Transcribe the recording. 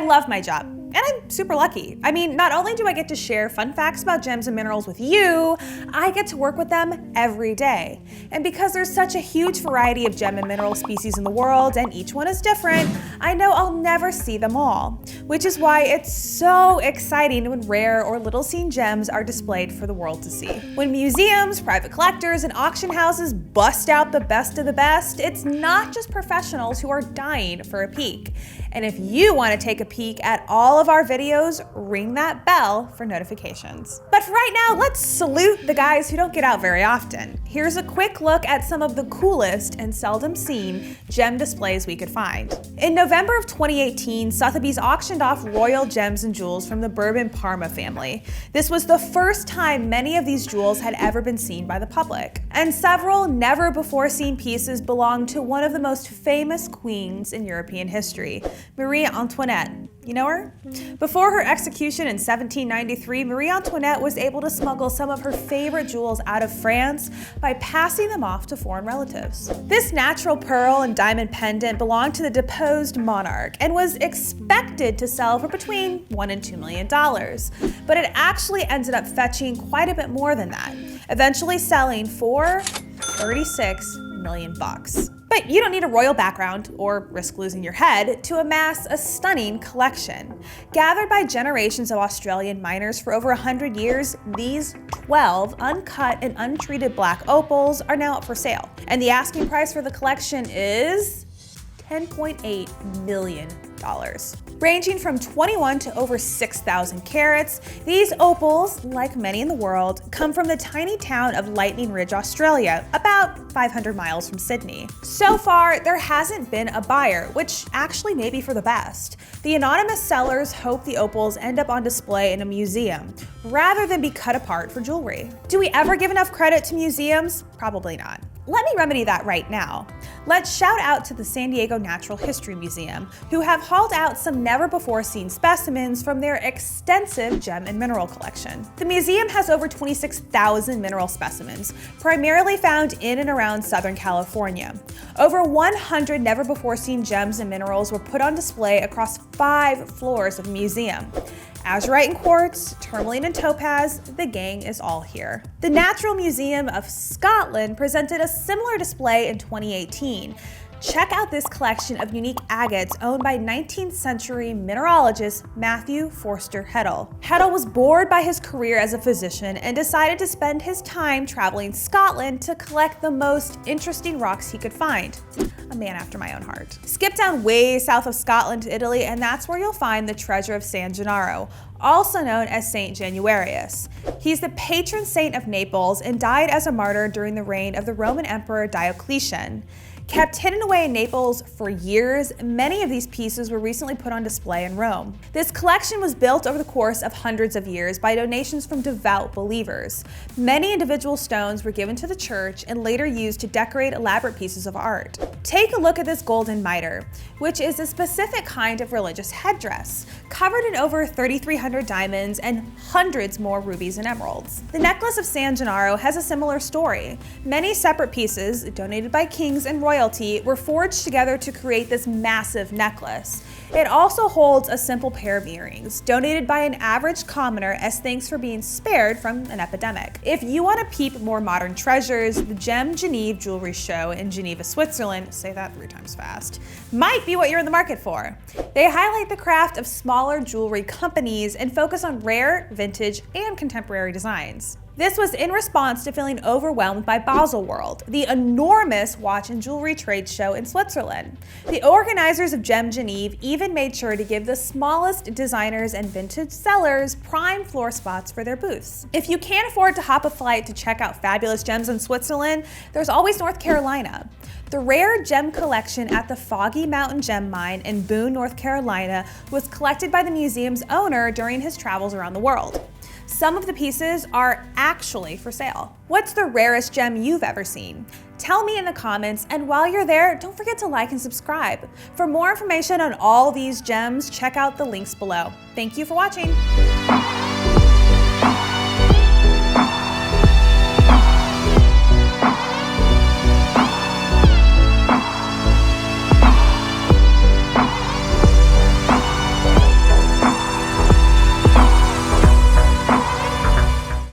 I love my job, and I'm super lucky. I mean, not only do I get to share fun facts about gems and minerals with you, I get to work with them every day. And because there's such a huge variety of gem and mineral species in the world, and each one is different, I know I'll never see them all, which is why it's so exciting when rare or little seen gems are displayed for the world to see. When museums, private collectors, and auction houses bust out the best of the best, it's not just professionals who are dying for a peek. And if you want to take a peek at all of our videos, ring that bell for notifications. But for right now, let's salute the guys who don't get out very often. Here's a quick look at some of the coolest and seldom seen gem displays we could find. In November of 2018, Sotheby's auctioned off royal gems and jewels from the Bourbon Parma family. This was the first time many of these jewels had ever been seen by the public. And several never before seen pieces belong to one of the most famous queens in European history, Marie Antoinette. You know her? Before her execution in 1793, Marie Antoinette was able to smuggle some of her favorite jewels out of France by passing them off to foreign relatives. This natural pearl and diamond pendant belonged to the deposed monarch and was expected to sell for between $1 and $2 million. But it actually ended up fetching quite a bit more than that, eventually selling for $36 million. But you don't need a royal background or risk losing your head to amass a stunning collection. Gathered by generations of Australian miners for over 100 years, these 12 uncut and untreated black opals are now up for sale. And the asking price for the collection is $10.8 million. Ranging from 21 to over 6,000 carats, these opals, like many in the world, come from the tiny town of Lightning Ridge, Australia, about 500 miles from Sydney. So far, there hasn't been a buyer, which actually may be for the best. The anonymous sellers hope the opals end up on display in a museum, rather than be cut apart for jewelry. Do we ever give enough credit to museums? Probably not. Let me remedy that right now. Let's shout out to the San Diego Natural History Museum, who have hauled out some never-before-seen specimens from their extensive gem and mineral collection. The museum has over 26,000 mineral specimens, primarily found in and around Southern California. Over 100 never-before-seen gems and minerals were put on display across 5 floors of the museum. Azurite and quartz, tourmaline and topaz, the gang is all here. The Natural Museum of Scotland presented a similar display in 2018. Check out this collection of unique agates owned by 19th century mineralogist Matthew Forster Heddle. Heddle was bored by his career as a physician and decided to spend his time traveling Scotland to collect the most interesting rocks he could find. A man after my own heart. Skip down way south of Scotland to Italy, and that's where you'll find the treasure of San Gennaro, also known as Saint Januarius. He's the patron saint of Naples and died as a martyr during the reign of the Roman Emperor Diocletian. Kept hidden away in Naples for years, many of these pieces were recently put on display in Rome. This collection was built over the course of hundreds of years by donations from devout believers. Many individual stones were given to the church and later used to decorate elaborate pieces of art. Take a look at this golden mitre, which is a specific kind of religious headdress, covered in over 3,300 diamonds and hundreds more rubies and emeralds. The necklace of San Gennaro has a similar story. Many separate pieces, donated by kings and royalty, were forged together to create this massive necklace. It also holds a simple pair of earrings, donated by an average commoner as thanks for being spared from an epidemic. If you want to peep more modern treasures, the Gem Genève Jewelry Show in Geneva, Switzerland, say that 3 times fast, might be what you're in the market for. They highlight the craft of smaller jewelry companies and focus on rare, vintage, and contemporary designs. This was in response to feeling overwhelmed by Baselworld, the enormous watch and jewelry trade show in Switzerland. The organizers of Gem Genève even made sure to give the smallest designers and vintage sellers prime floor spots for their booths. If you can't afford to hop a flight to check out fabulous gems in Switzerland, there's always North Carolina. The rare gem collection at the Foggy Mountain Gem Mine in Boone, North Carolina was collected by the museum's owner during his travels around the world. Some of the pieces are actually for sale. What's the rarest gem you've ever seen? Tell me in the comments, and while you're there, don't forget to like and subscribe. For more information on all these gems, check out the links below. Thank you for watching.